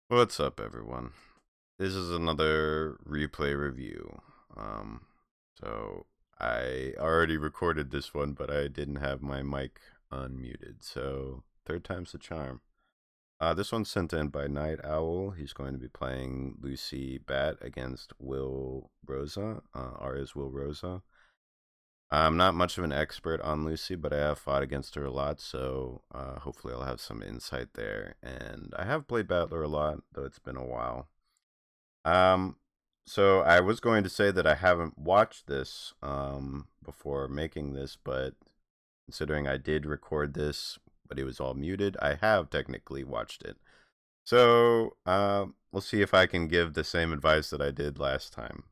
What's up, everyone? This is another replay review. So I already recorded this one, but I didn't have my mic unmuted. So third time's the charm. This one's sent in by NightOwl. He's going to be playing Lucy Bat against Will Rosa. Aria's Will Rosa. I'm not much of an expert on Lucy, but I have fought against her a lot, so hopefully I'll have some insight there. And I have played Battler a lot, though it's been a while. Um, so I was going to say that I haven't watched this before making this, but considering I did record this, but it was all muted, I have technically watched it. So we'll see if I can give the same advice that I did last time.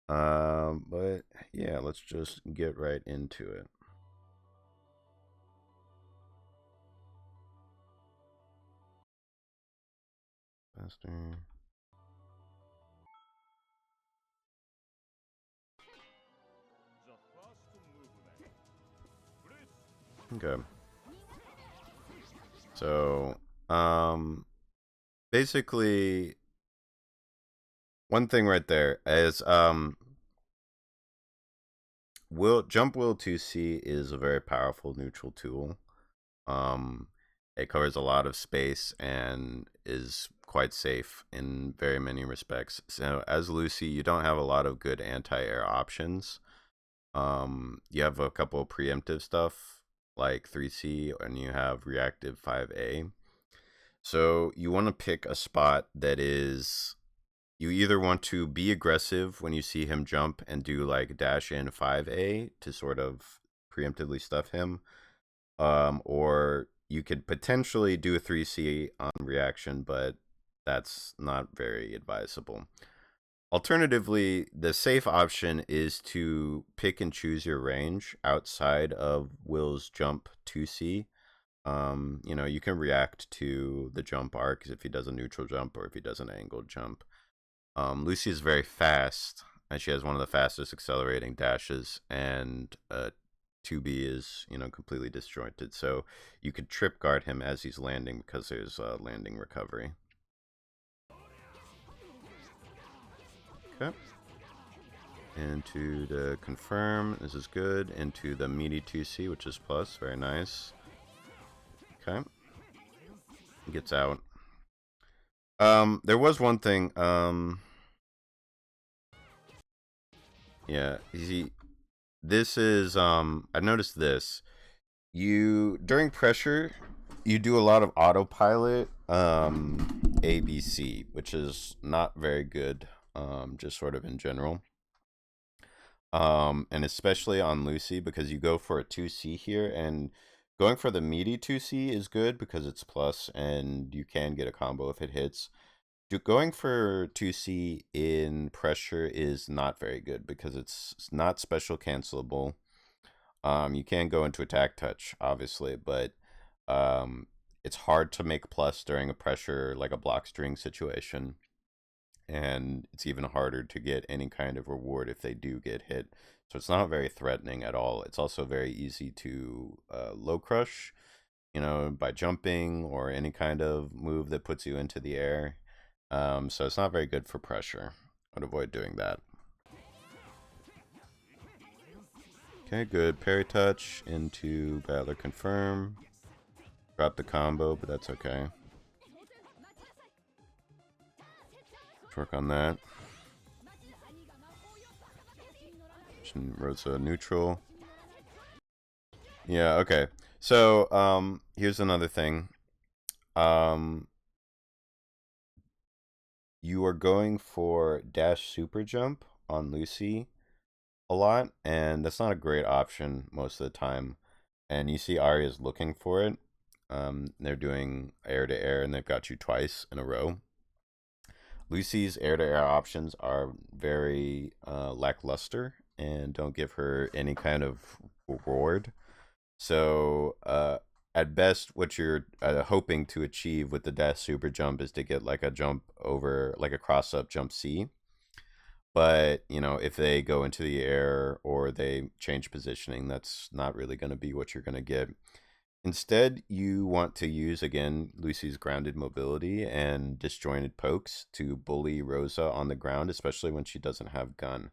But yeah, let's just get right into it. Faster. Okay. So, basically, one thing right there is, Will 2C is a very powerful neutral tool. It covers a lot of space and is quite safe in very many respects. So, as Lucy, you don't have a lot of good anti-air options. You have a couple of preemptive stuff like 3C, and you have reactive 5A. So you want to pick a spot that is, you either want to be aggressive when you see him jump and do like dash in 5A to sort of preemptively stuff him, or you could potentially do a 3C on reaction, but that's not very advisable. Alternatively, the safe option is to pick and choose your range outside of Will's jump 2C. You can react to the jump arc if he does a neutral jump or if he does an angled jump. Lucy is very fast, and she has one of the fastest accelerating dashes, and 2B is, completely disjointed. So you could trip guard him as he's landing because there's landing recovery. Okay. Into the confirm, this is good. Into the meaty 2C, which is plus, very nice. Okay. Gets out. There was one thing, yeah, this is, I noticed this. During pressure, you do a lot of autopilot, ABC, which is not very good, just sort of in general. And especially on Lucy, because you go for a 2C here, and going for the meaty 2C is good because it's plus and you can get a combo if it hits. Going for 2C in pressure is not very good because it's not special cancelable. You can go into attack touch, obviously, but it's hard to make plus during a pressure, like a block string situation. And it's even harder to get any kind of reward if they do get hit. So it's not very threatening at all. It's also very easy to low crush, by jumping or any kind of move that puts you into the air. So it's not very good for pressure. I'd avoid doing that. Okay, good. Parry touch into Battler confirm. Drop the combo, but that's okay. Let's work on that. Rosa neutral. Yeah, okay. So, here's another thing. You are going for dash super jump on Lucy a lot, and that's not a great option most of the time. And you see Aria's looking for it. They're doing air to air, and they've got you twice in a row. Lucy's air to air options are very lackluster and don't give her any kind of reward. So, at best, what you're hoping to achieve with the dash super jump is to get like a jump over, like a cross up jump C. But, if they go into the air or they change positioning, that's not really going to be what you're going to get. Instead, you want to use, again, Lucy's grounded mobility and disjointed pokes to bully Rosa on the ground, especially when she doesn't have gun.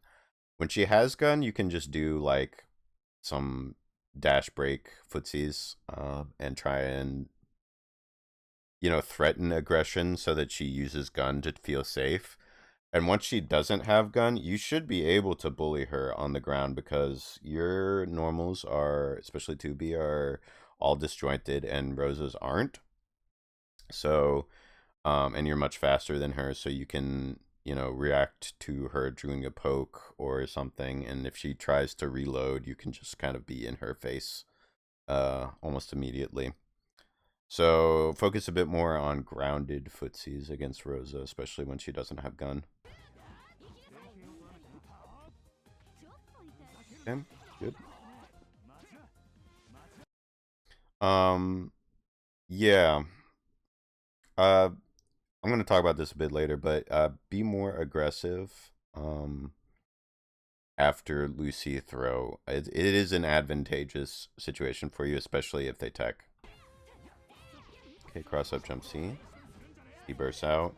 When she has gun, you can just do like some dash break footsies and try and, threaten aggression so that she uses gun to feel safe. And once she doesn't have gun, you should be able to bully her on the ground because your normals are, especially 2B, are all disjointed and Rosa's aren't. So, and you're much faster than her, so you can, react to her doing a poke or something. And if she tries to reload, you can just kind of be in her face almost immediately. So focus a bit more on grounded footsies against Rosa, especially when she doesn't have gun. Okay, good. Yeah. I'm going to talk about this a bit later, but be more aggressive after Lucy throw. It is an advantageous situation for you, especially if they tech. Okay, cross up jump C. He bursts out.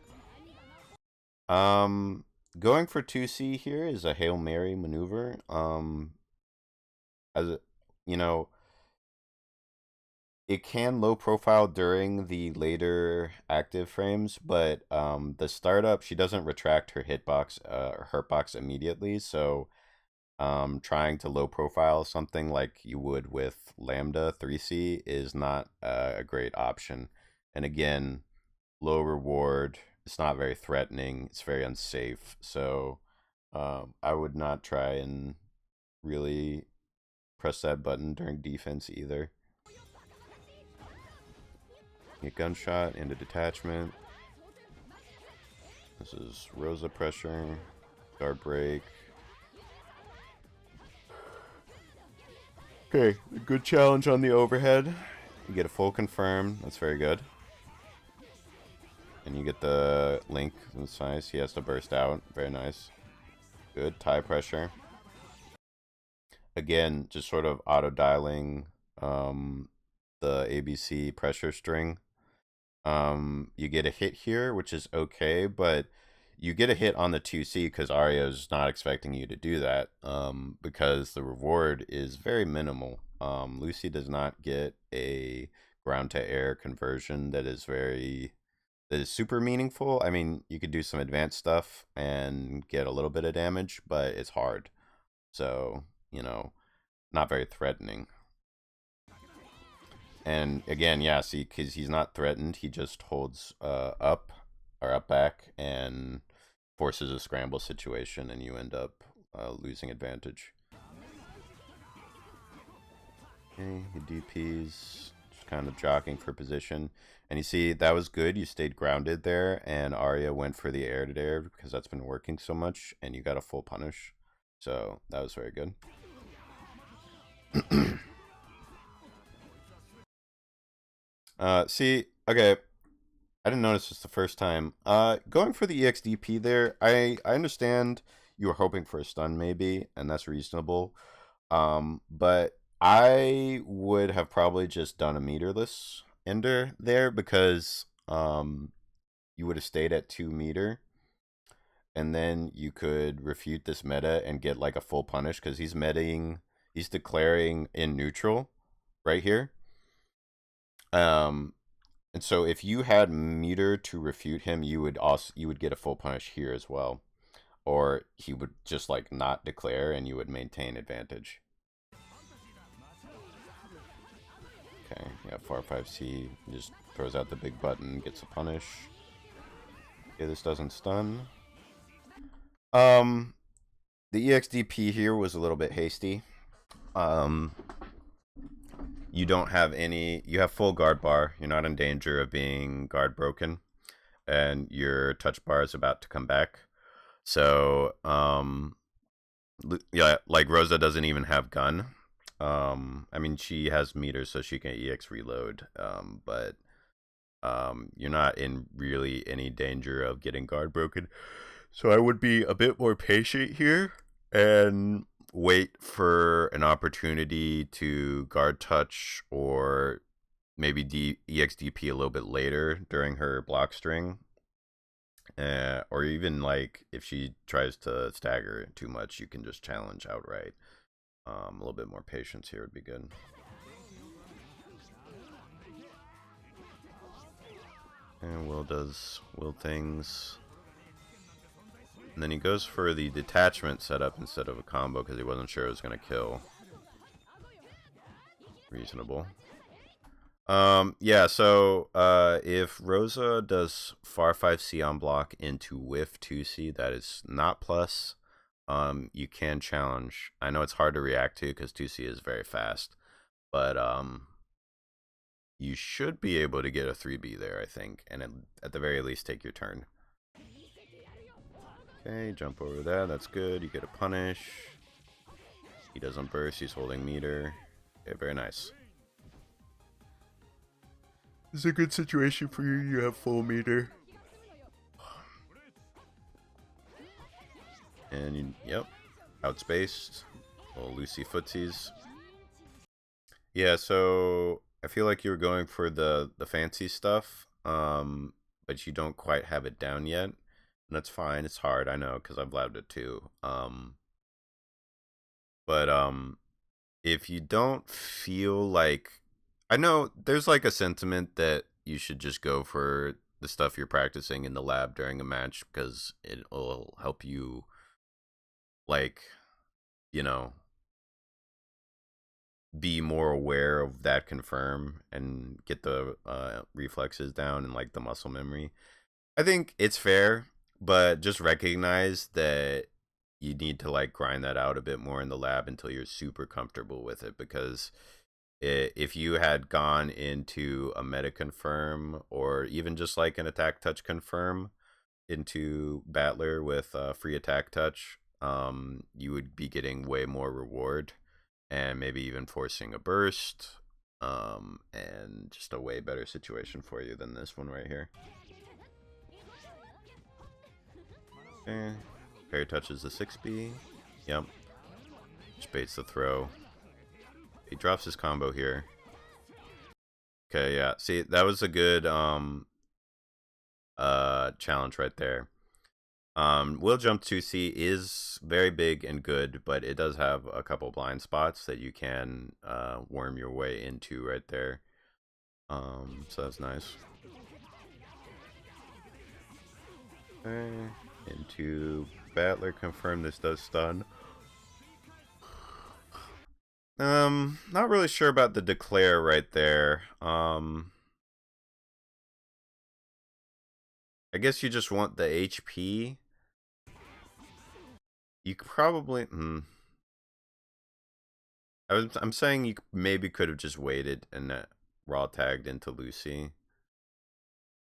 Going for 2C here is a Hail Mary maneuver. As a, you know, it can low profile during the later active frames, but the startup, she doesn't retract her hitbox or hurtbox immediately, so trying to low profile something like you would with Lambda 3C is not a great option. And again, low reward, it's not very threatening, it's very unsafe, so I would not try and really press that button during defense either. Get gunshot into detachment. This is Rosa pressure, guard break. Okay, good challenge on the overhead. You get a full confirm. That's very good. And you get the link. That's nice. He has to burst out. Very nice. Good. Tie pressure. Again, just sort of auto-dialing the ABC pressure string. You get a hit here, which is okay, but you get a hit on the 2C because Aria is not expecting you to do that because the reward is very minimal. Lucy does not get a ground to air conversion that is super meaningful. I mean, you could do some advanced stuff and get a little bit of damage, but it's hard. So, not very threatening. And again, yeah, see, because he's not threatened, he just holds up or up back and forces a scramble situation, and you end up losing advantage. Okay, he DPs, just kind of jockeying for position. And you see, that was good. You stayed grounded there, and Aria went for the air to air because that's been working so much, and you got a full punish. So that was very good. See, okay, I didn't notice this the first time. Going for the EXDP there, I understand you were hoping for a stun maybe, and that's reasonable. But I would have probably just done a meterless ender there because you would have stayed at 2 meter, and then you could refute this meta and get like a full punish because he's declaring in neutral right here. And so if you had meter to refute him, you would get a full punish here as well. Or he would just like not declare and you would maintain advantage. Okay, yeah, 4-5C just throws out the big button, gets a punish. Okay, this doesn't stun. The EXDP here was a little bit hasty. You don't have you have full guard bar. You're not in danger of being guard broken. And your touch bar is about to come back. So, yeah, like Rosa doesn't even have gun. I mean, she has meters, so she can EX reload. But you're not in really any danger of getting guard broken. So I would be a bit more patient here and wait for an opportunity to guard touch or maybe EXDP a little bit later during her block string. Or even like if she tries to stagger too much, you can just challenge outright. A little bit more patience here would be good. And Will does Will things. And then he goes for the detachment setup instead of a combo because he wasn't sure it was going to kill. Reasonable. Yeah, so if Rosa does far 5C on block into whiff 2C, that is not plus. You can challenge. I know it's hard to react to because 2C is very fast, but you should be able to get a 3B there, I think, and at the very least take your turn. Okay, jump over that. That's good. You get a punish. He doesn't burst. He's holding meter. Okay, very nice. This is a good situation for you. You have full meter. And you, yep, outspaced. Little Lucy footsies. Yeah, so I feel like you were going for the fancy stuff, but you don't quite have it down yet. And that's fine. It's hard, I know, because I've labbed it too. But if you don't feel like, I know there's like a sentiment that you should just go for the stuff you're practicing in the lab during a match because it will help you, like, you know, be more aware of that confirm and get the reflexes down and like the muscle memory. I think it's fair, but just recognize that you need to like grind that out a bit more in the lab until you're super comfortable with it, because if you had gone into a meta confirm or even just like an attack touch confirm into battler with free attack touch, you would be getting way more reward and maybe even forcing a burst, and just a way better situation for you than this one right here. Okay. Parry touches the 6B. Yep. Just baits the throw. He drops his combo here. Okay, yeah. See, that was a good challenge right there. Will jump 2C is very big and good, but it does have a couple blind spots that you can worm your way into right there. So that's nice. Okay. Into battler, confirm this does stun. Not really sure about the declare right there. I guess you just want the HP. You could probably, I'm saying you maybe could have just waited and raw tagged into Lucy.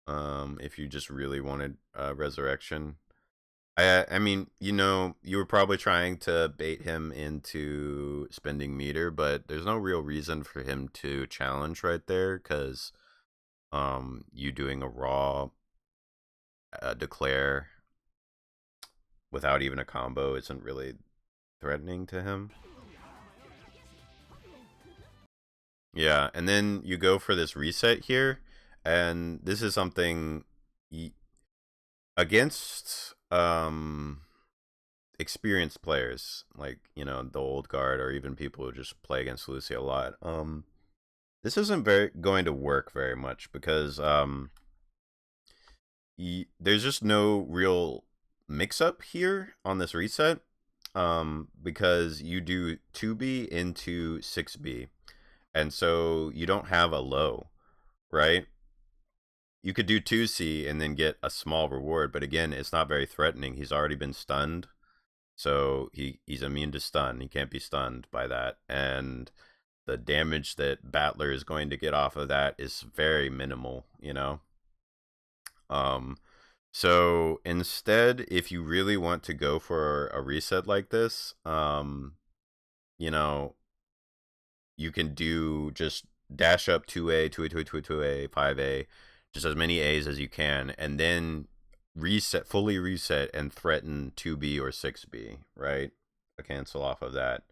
If you just really wanted resurrection. I mean, you know, you were probably trying to bait him into spending meter, but there's no real reason for him to challenge right there, because you doing a raw declare without even a combo isn't really threatening to him. Yeah, and then you go for this reset here, and this is something against experienced players, like, you know, the old guard or even people who just play against Lucy a lot. This isn't going to work very much because there's just no real mix-up here on this reset, because you do 2B into 6B, and so you don't have a low, right? You could do 2C and then get a small reward, but again, it's not very threatening. He's already been stunned, so he's immune to stun. He can't be stunned by that, and the damage that Battler is going to get off of that is very minimal, you know? So instead, if you really want to go for a reset like this, you know, you can do just dash up 2A, 2A, 2A, 2A, 2A, 5A, just as many A's as you can, and then reset, fully reset, and threaten 2B or 6B, right? A cancel off of that,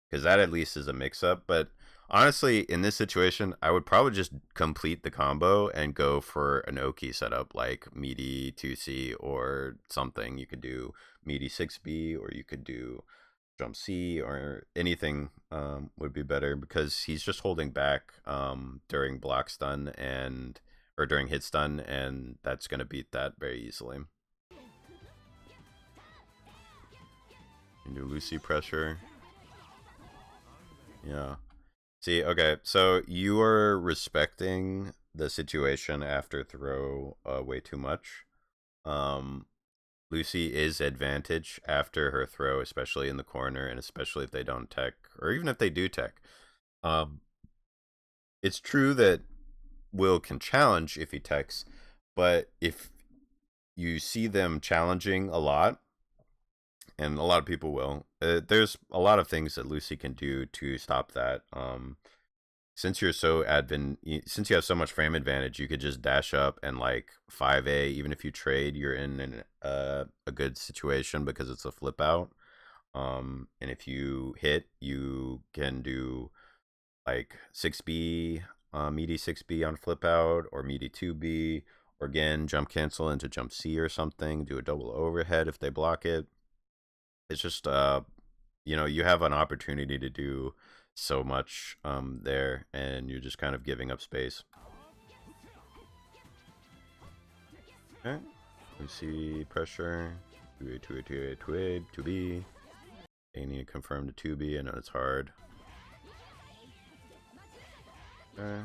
because that at least is a mix-up. But Honestly, in this situation, I would probably just complete the combo and go for an Oki setup like meaty 2C or something. You could do meaty 6B, or you could do jump C, or anything would be better, because he's just holding back during block stun and or during hit stun, and that's going to beat that very easily. You do Lucy pressure. Yeah. See, okay, so you are respecting the situation after throw way too much. Lucy is advantage after her throw, especially in the corner, and especially if they don't tech, or even if they do tech. Um, it's true that Will can challenge if he techs, but if you see them challenging a lot, and a lot of people will, there's a lot of things that Lucy can do to stop that. Since you're so since you have so much frame advantage, you could just dash up and like 5A. Even if you trade, you're in a good situation because it's a flip out. And if you hit, you can do like 6B, meaty 6B on flip out, or meaty 2B, or again jump cancel into jump C or something. Do a double overhead if they block it. It's just you have an opportunity to do so much there, and you're just kind of giving up space. Okay, we see pressure. 2A, 2A, 2A, 2A, 2B. They need to confirm the 2B. I know it's hard. Okay.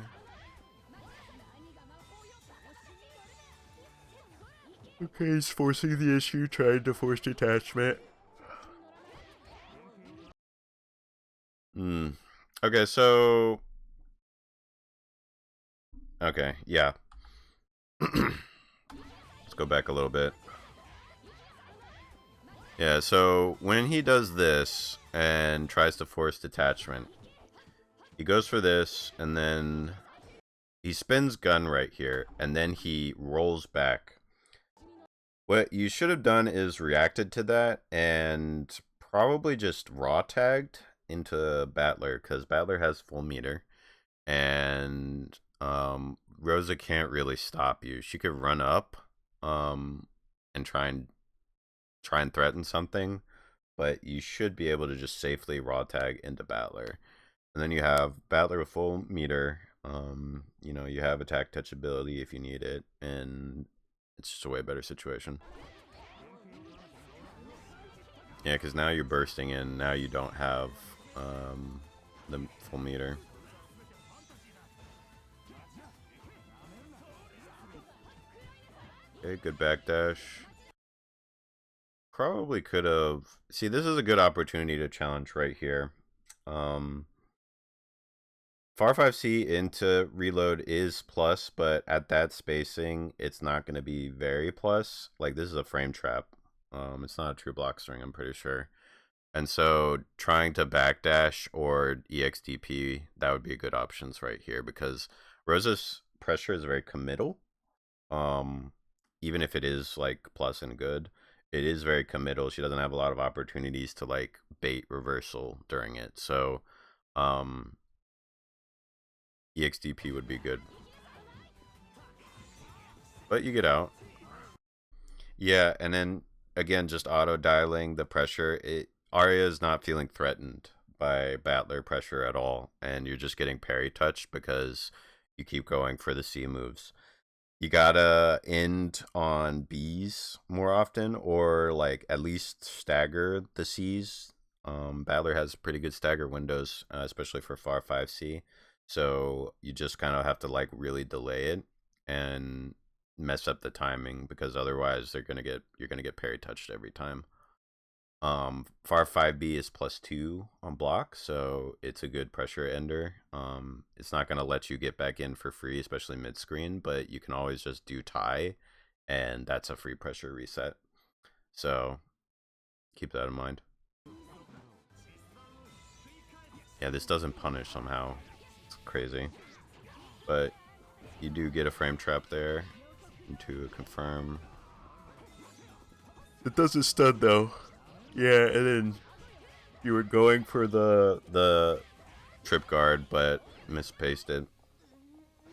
Okay, he's forcing the issue, trying to force detachment. Okay, so... Okay, yeah. Let's go back a little bit. Yeah, so when he does this and tries to force detachment, he goes for this, and then he spins gun right here, and then he rolls back. What you should have done is reacted to that and probably just raw tagged into Battler, because Battler has full meter, and Rosa can't really stop you. She could run up and try and threaten something, but you should be able to just safely raw tag into Battler. And then you have Battler with full meter. You have attack touchability if you need it, and it's just a way better situation. Yeah, because now you're bursting in. Now you don't have the full meter. Okay, good backdash. Probably could have... See, this is a good opportunity to challenge right here. Far 5C into reload is plus, but at that spacing, it's not going to be very plus. Like, this is a frame trap. It's not a true block string, I'm pretty sure. And so trying to backdash or EXDP, that would be good options right here, because Rosa's pressure is very committal. Even if it is like plus and good, it is very committal. She doesn't have a lot of opportunities to like bait reversal during it. So EXDP would be good. But you get out. Yeah, and then again, just auto dialing the pressure. Aria is not feeling threatened by Battler pressure at all, and you're just getting parry touched because you keep going for the C moves. You gotta end on Bs more often, or like at least stagger the Cs. Battler has pretty good stagger windows, especially for far 5C. So you just kind of have to like really delay it and mess up the timing, because otherwise you're gonna get parry touched every time. Far 5B is +2 on block, so it's a good pressure ender. It's not gonna let you get back in for free, especially mid screen, but you can always just do tie, and that's a free pressure reset. So keep that in mind. Yeah, this doesn't punish somehow. It's crazy, but you do get a frame trap there into confirm. It doesn't stun though. Yeah, and then you were going for the trip guard, but mispaced it.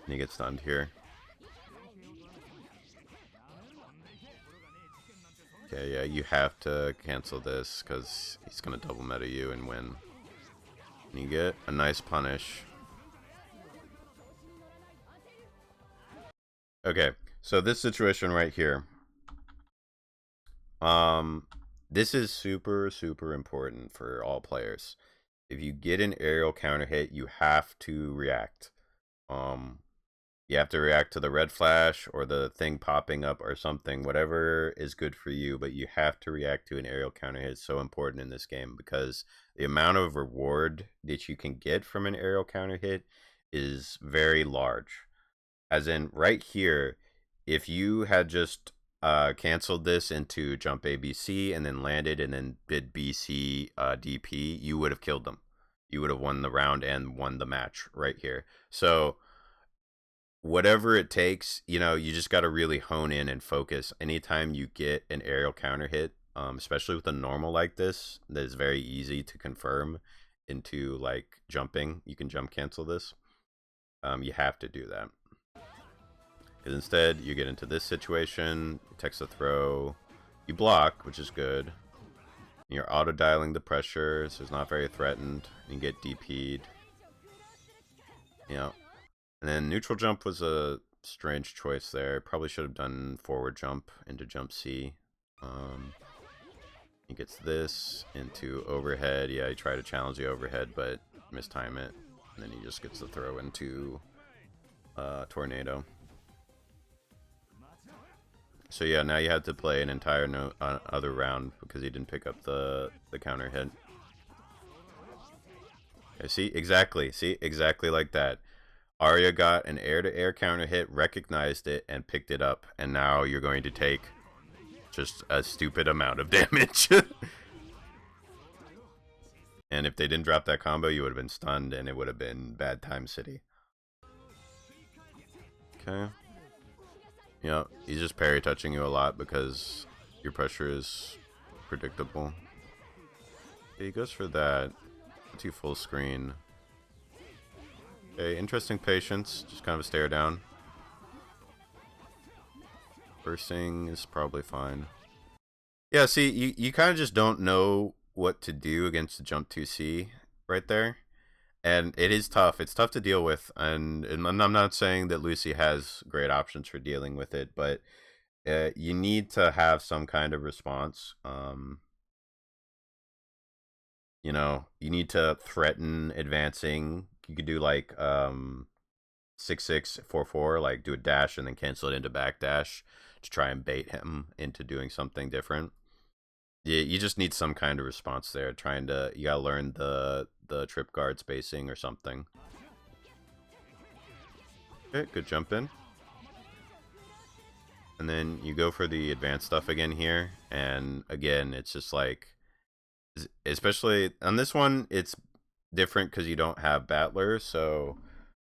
And he gets stunned here. Okay, yeah, you have to cancel this because he's going to double meta you and win. And you get a nice punish. Okay, so this situation right here. This is super, super important for all players. If you get an aerial counter hit, you have to react. You have to react to the red flash or the thing popping up or something, whatever is good for you, but you have to react to an aerial counter hit. It's so important in this game because the amount of reward that you can get from an aerial counter hit is very large. As in, right here, if you had just canceled this into jump ABC and then landed and then did BC DP, you would have killed them. You would have won the round and won the match right here. So whatever it takes, you know, you just got to really hone in and focus. Anytime you get an aerial counter hit, especially with a normal like this, that is very easy to confirm into like jumping. You can jump cancel this. You have to do that. Because instead, you get into this situation, text a throw, you block, which is good. You're auto-dialing the pressure, so it's not very threatened. You get DP'd. Yeah. And then neutral jump was a strange choice there. Probably should have done forward jump into jump C. He gets this into overhead. Yeah, he tried to challenge the overhead, but mistime it. And then he just gets the throw into tornado. So yeah, now you have to play an entire other round because he didn't pick up the counter hit. Okay, see exactly like that. Aria got an air-to-air counter hit, recognized it, and picked it up. And now you're going to take just a stupid amount of damage. And if they didn't drop that combo, you would have been stunned, and it would have been bad time city. Okay. Yeah, he's just parry touching you a lot because your pressure is predictable. Okay, he goes for that. To full screen. Okay, interesting patience. Just kind of a stare down. Bursting is probably fine. Yeah, see, you kind of just don't know what to do against the jump 2C right there. And it is tough. It's tough to deal with. And I'm not saying that Lucy has great options for dealing with it, but you need to have some kind of response. You know, you need to threaten advancing. You could do like 6-6-4-4, like do a dash and then cancel it into backdash to try and bait him into doing something different. You just need some kind of response there. You gotta learn the trip guard spacing or something. Okay, good jump in. And then you go for the advanced stuff again here, and again it's just like, especially on this one, it's different because you don't have battler, so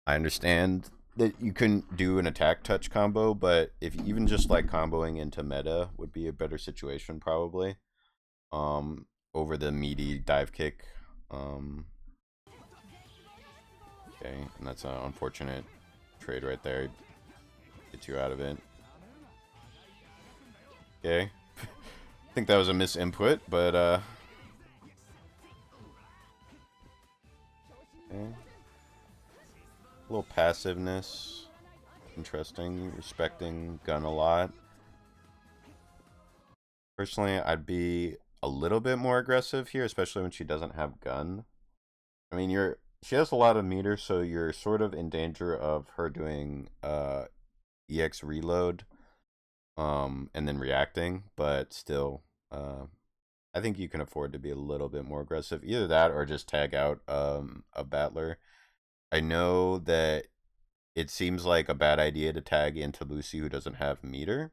I understand that you couldn't do an attack touch combo, but if even just like comboing into meta would be a better situation probably. Over the meaty dive kick. Okay, and that's an unfortunate trade right there. Gets you out of it. Okay. I think that was a misinput, but okay. A little passiveness. Interesting. Respecting gun a lot. Personally, I'd be a little bit more aggressive here, especially when she doesn't have gun. I mean, she has a lot of meter, so you're sort of in danger of her doing EX reload and then reacting, but still I think you can afford to be a little bit more aggressive. Either that or just tag out a battler. I know that it seems like a bad idea to tag into Lucy who doesn't have meter,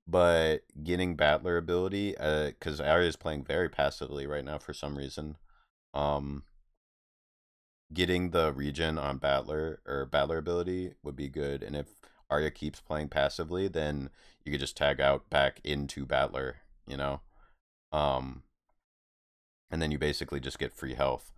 but getting battler ability, because Aria is playing very passively right now for some reason. Getting the regen on battler or battler ability would be good, and if Aria keeps playing passively, then you could just tag out back into battler, you know, and then you basically just get free health.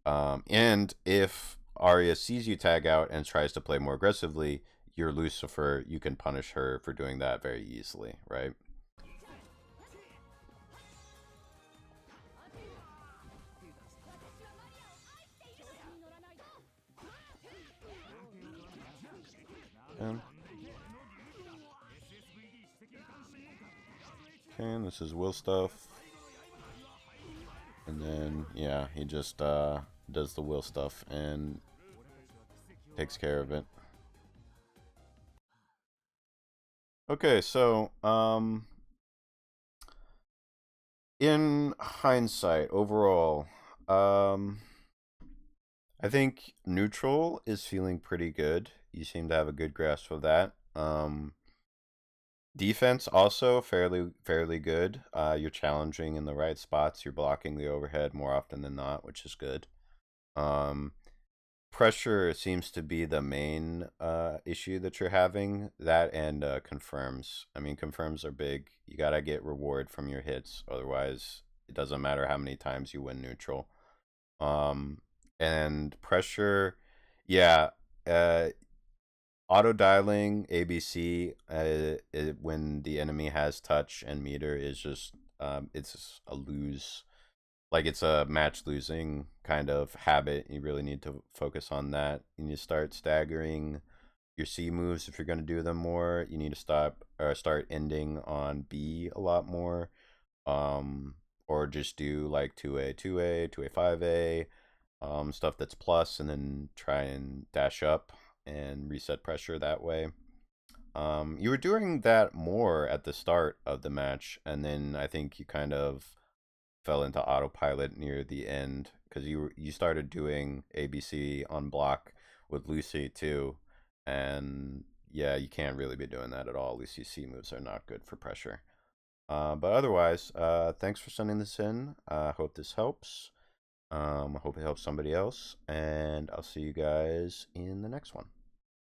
And if Aria sees you tag out and tries to play more aggressively, you're Lucifer. You can punish her for doing that very easily, right? Okay. Okay, and this is Will stuff. And then, yeah, he just does the Will stuff and takes care of it. Okay, so, in hindsight, overall, I think neutral is feeling pretty good. You seem to have a good grasp of that. Defense also fairly good. You're challenging in the right spots. You're blocking the overhead more often than not, which is good. Um, Pressure seems to be the main issue that you're having. That and confirms. I mean, confirms are big. You gotta get reward from your hits, otherwise it doesn't matter how many times you win neutral. Um, and pressure, yeah. Uh, Auto dialing ABC when the enemy has touch and meter is just it's a lose, like it's a match losing kind of habit. You really need to focus on that. You need to start staggering your C moves if you're going to do them more. You need to stop or start ending on B a lot more. Or just do like 2A, 2A, 2A, 5A, stuff that's plus, and then try and dash up and reset pressure that way. You were doing that more at the start of the match, and then I think you kind of fell into autopilot near the end because you started doing ABC on block with Lucy too, and yeah, you can't really be doing that at all. Lucy's C moves are not good for pressure. But otherwise, thanks for sending this in. I hope this helps. I hope it helps somebody else, and I'll see you guys in the next one.